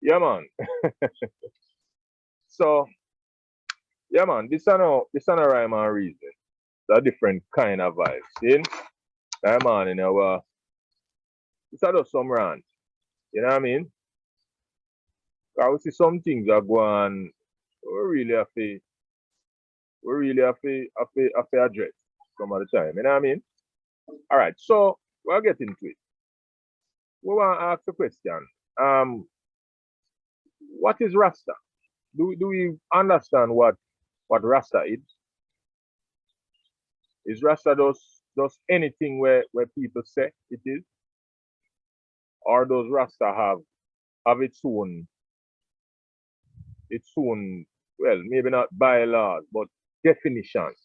Yeah, man. So, yeah, man, this is no rhyme and reason. It's a different kind of vibe. See? Yeah, man, it's just some rant. You know what I mean? I would see some things that go on, we really have to address some of the time. You know what I mean? All right, so we'll get into it. We want to ask a question. Um, what is Rasta? Do we understand what Rasta is? Is Rasta just anything where people say it is? Or does Rasta have its own, well, maybe not bylaws, but definitions?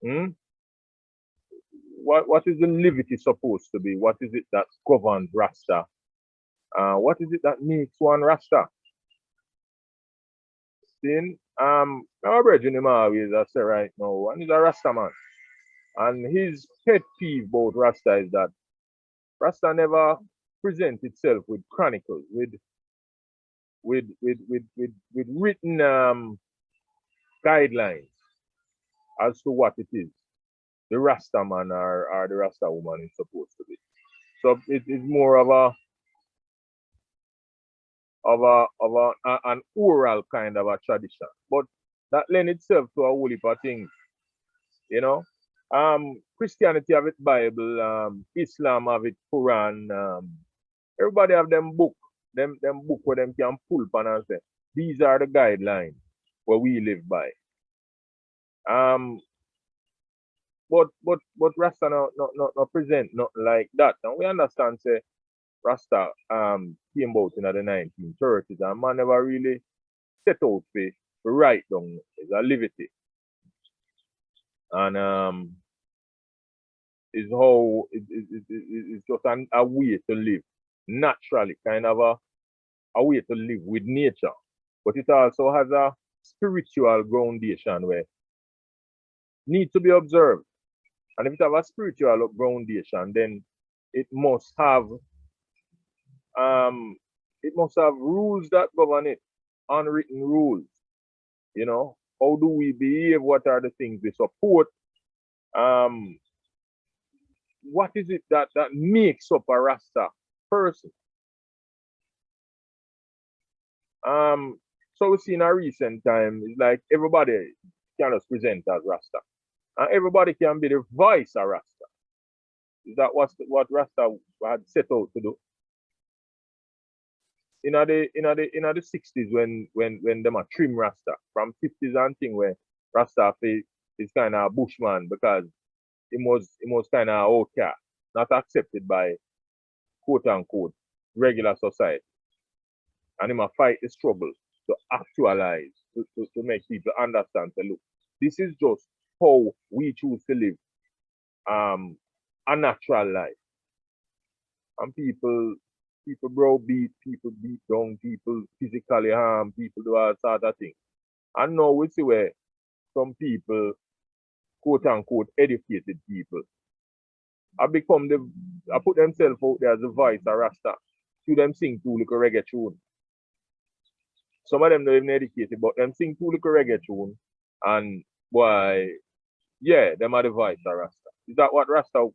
Hmm? What is the liberty supposed to be? What is it that governs Rasta? What is it that makes one Rasta? Then our brethren him always I say right now, and he's a Rasta man. And his pet peeve about Rasta is that Rasta never presents itself with chronicles, with written guidelines as to what it is the Rasta man or the Rasta woman is supposed to be. So it is more of an oral kind of a tradition. But that lend itself to a whole heap of things, you know. Christianity have its Bible, Islam have its Quran, everybody have them them book where them can pull upon and say, these are the guidelines where we live by. Um, but Rasta no present nothing like that. And we understand say Rasta came about in the 1930s and man never really set out to write down his liberty. And is how it's just a way to live naturally, kind of a way to live with nature. But it also has a spiritual foundation where need to be observed. And if it have a spiritual foundation, then it must have um rules that govern it, unwritten rules. You know, how do we behave? What are the things we support? Um, what is it that makes up a Rasta person? So we see in a recent time, it's like everybody can just present as Rasta, and everybody can be the voice of Rasta. Is that what Rasta had set out to do? In the 60s when them a trim Rasta from 50s and thing where Rasta is kind of a bushman because it was kind of outcast, not accepted by quote unquote regular society, and him a fight the struggle to actualize to make people understand. Say, look, this is just how we choose to live a natural life, and people browbeat, people beat down, people physically harm, people do all sort of things. And now we see where some people, quote unquote, educated people, have become I put themselves out there as a voice of Rasta. To them sing two little reggae tune. Some of them not even educated, but them sing two little reggae tune. And why, yeah, them are the voice of Rasta. Is that what Rasta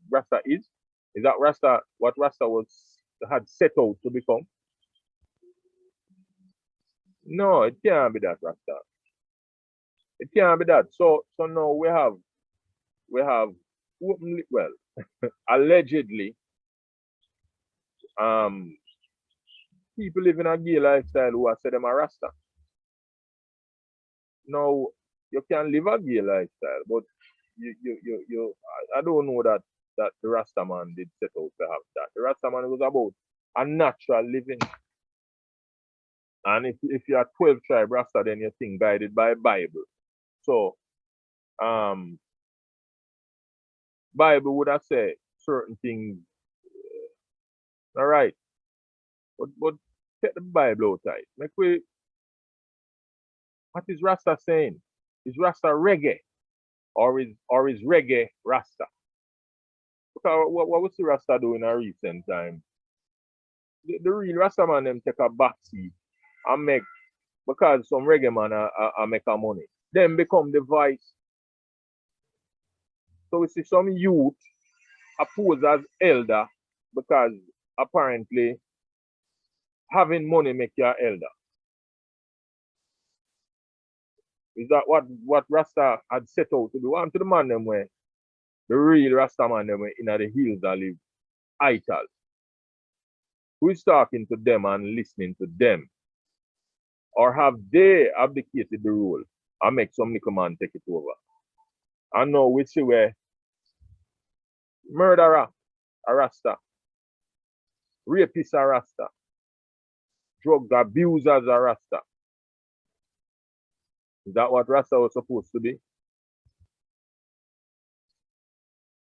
is? Is that Rasta what Rasta had set out to become? No, it can't be that, Rasta. It can't be that. So now we have well, allegedly, um people living a gay lifestyle who are said them a Rasta. Now you can live a gay lifestyle, but I don't know that the Rasta man did set out to have that. The Rasta man was about a natural living. And if you're 12 tribe Rasta, then you think guided by Bible. So um Bible would have said certain things, all right, but take the Bible out tight. Like what is Rasta saying? Is Rasta reggae or is reggae Rasta? Because what we see Rasta do in a recent time, the real Rasta man them take a backseat and make, because some reggae man are make a money. Them become the vice. So we see some youth appose as elder because apparently having money make you an elder. Is that what Rasta had set out to do? And to the man them where the real Rasta man them where in the hills that live idle. Who is talking to them and listening to them? Or have they abdicated the role and make some little man take it over? And now we see where murderer a Rasta, rapist a Rasta, drug abusers a Rasta. Is that what Rasta was supposed to be?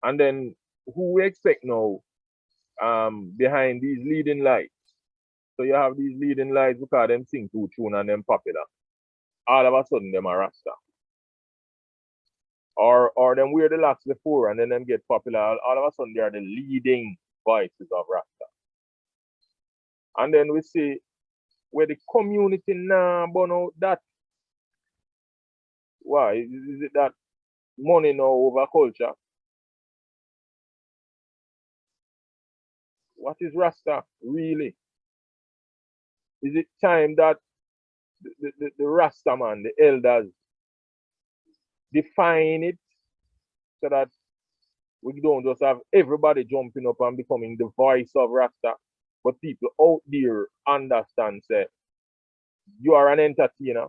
And then who we expect now behind these leading lights? So you have these leading lights because them sing too tune and them popular. All of a sudden them are Rasta. Or them wear the locks before and then them get popular. All of a sudden they are the leading voices of Rasta. And then we see where the community now burn out that. Why? Is it that money now over culture? What is Rasta really? Is it time that the Rasta man, the elders, define it so that we don't just have everybody jumping up and becoming the voice of Rasta, but people out there understand, say, you are an entertainer.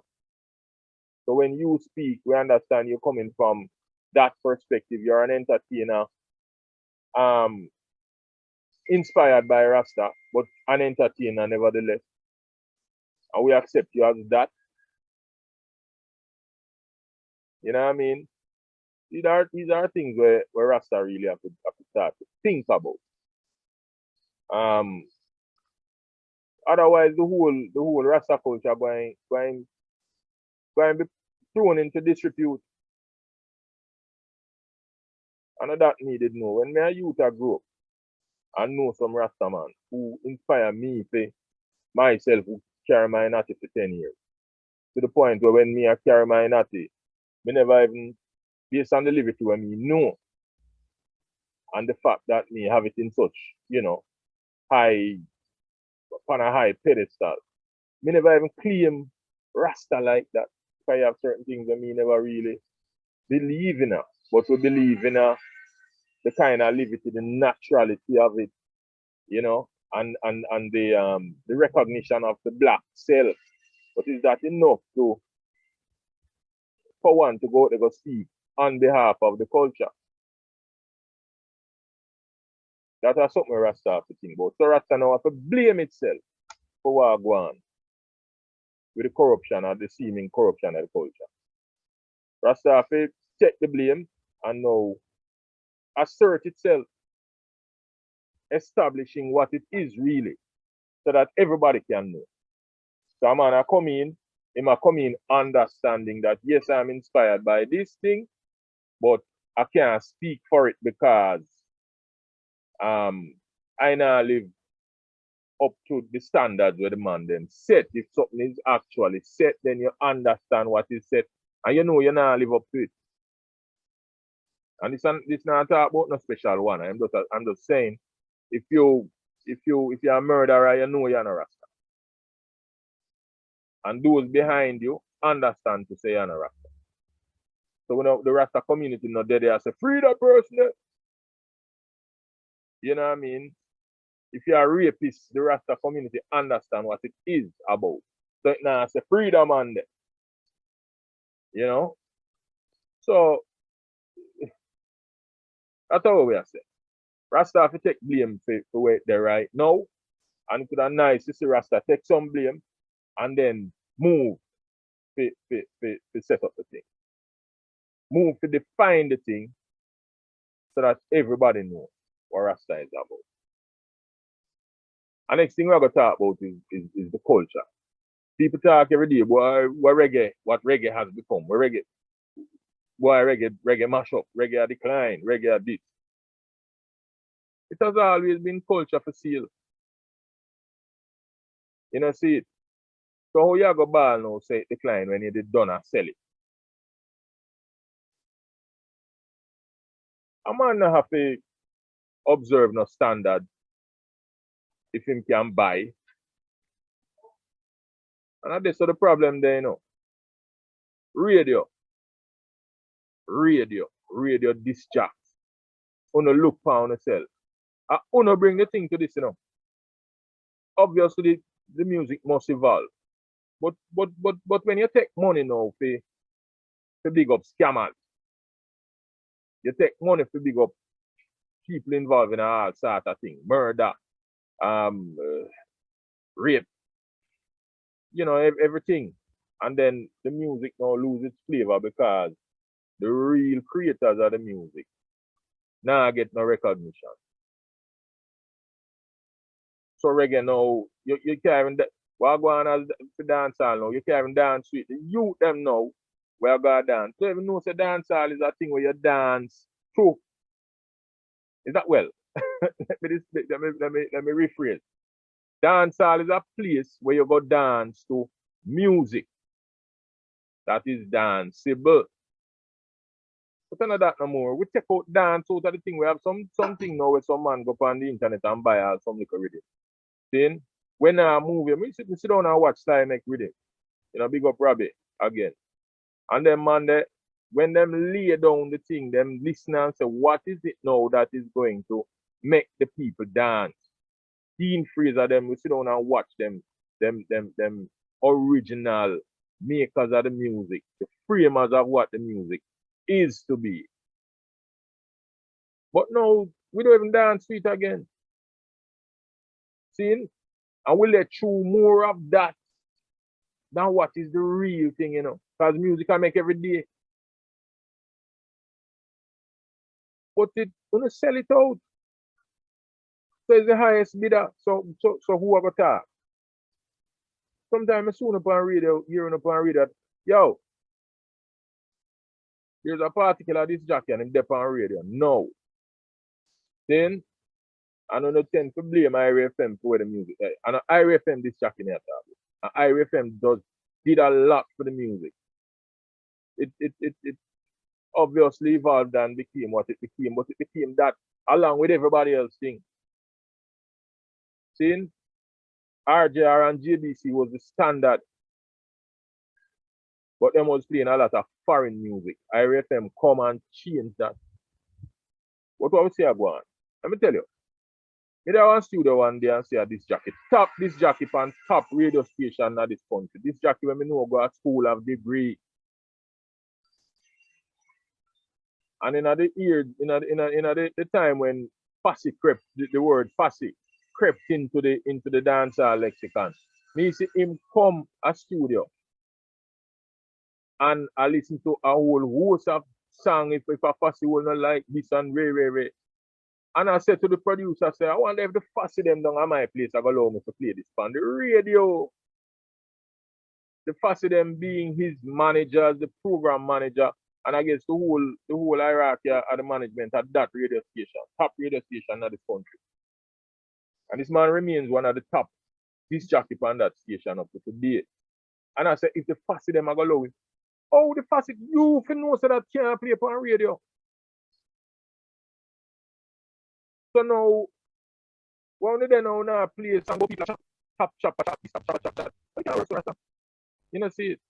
So when you speak, we understand you're coming from that perspective. You're an entertainer, inspired by Rasta, but an entertainer nevertheless. And we accept you as that. You know what I mean? These are things where Rasta really have to start to think about. Otherwise the whole Rasta culture going be thrown into disrepute. And that needed know. When me a youth I grew up and know some Rasta man who inspire me for myself who carry my natty for 10 years. To the point where when me I carry my natty, me never even, based on the liberty when me know, and the fact that me have it in such, high, on a high pedestal, me never even claim Rasta like that. If I have certain things that me never really believe in her, but we believe in her, the kind of liberty, the naturality of it, and the recognition of the black self. But is that enough for one to go speak on behalf of the culture? That is something Rasta have to think about. So Rasta now have to blame itself for what go on with the corruption or the seeming corruption of the culture. Rasta have to take the blame and now assert itself, establishing what it is really, so that everybody can know. So a man I come in understanding that yes, I'm inspired by this thing, but I can't speak for it because I now live up to the standards where the man them set. If something is actually set, then you understand what is set, and you know you now live up to it. And this not talk about no special one. I'm just saying, if you're a murderer, you know you're not Rasta. And those behind you understand to say you're not Rasta. So when the Rasta community not there, they say, free that person. You know what I mean? If you're a rapist, the Rasta community understand what it is about. So it now say freedom on them. You know? So that's what we are saying. Rasta have to take blame for where they're right now. And it could have nice to see Rasta take some blame and then move to set up the thing. Move to define the thing so that everybody knows what Rasta is about. And next thing we're going to talk about is the culture. People talk every day about what reggae has become. Reggae mash up, reggae decline, reggae this. It has always been culture for sale. You know, see it. So how you go ball now say it decline when you did done and sell it? A man no have to observe no standard if him can buy. And that's the problem there, you know. Radio, radio disc jacks. Uno look for yourself. Uno bring the thing to this, you know. Obviously the music must evolve. But when you take money now for big up scammers, you take money for big up people involved in all sort of thing, murder, um, uh, rape, you know, everything. And then the music now lose its flavor because the real creators of the music now get no recognition. So reggae now, you can't even, what go on as the dance hall now, you can't even dance with the youth them now, where go dance. So even know say dance hall is a thing where you dance through. Is that well? Let me rephrase. Dance hall is a place where you go dance to music that is danceable. But none of that no more. We take out dance out of the thing. We have something now where some man go on the internet and buy some liquor with it. Then when I movie, me sit down and watch Sly make with it. You know, big up Robbie again. And then man they, when them lay down the thing, them listen and say, what is it now that is going to make the people dance? Dean Fraser them, we sit down and watch them original makers of the music, the framers of what the music is to be. But now we don't even dance to it again. See? And we let through more of that than what is the real thing, you know. Because music I make every day. But it wanna sell it out. So it's the highest bidder. So who ever talk? Sometimes I soon upon radio, hearing upon radio that, yo, there's a particular this jockey and him dep on radio. No. Then I don't tend to blame IRFM for the music. And IRFM this jockey in and IRFM did a lot for the music. It obviously evolved and became what it became, but it became that along with everybody else thing. Seeing RJR and JBC was the standard, but them was playing a lot of foreign music. IRFM come and change that. What we say go on? Let me tell you. Me there one studio one day and say this jacket. Top this jacket on top radio station in this country. This jacket when me know go to school have degree. And in the year, in the time when fussy crept, the word fussy crept into the dancehall lexicon, me see him come a studio and I listen to a whole host of song if a fussy will not like this and Ray. And I said to the producer, I said, I wonder if the fussy them down at my place I go allow me to play this on the radio. The fussy them being his manager, the program manager, and I guess the whole hierarchy of the management at that radio station, top radio station of the country. And this man remains one of the top disc jockey on that station up to today. And I said, if the fussy them are going to allow him, oh, the fussy, you can know so that can't play on radio. So now, one of them now play some go people chop. I can't work so you know, see it.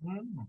Mm.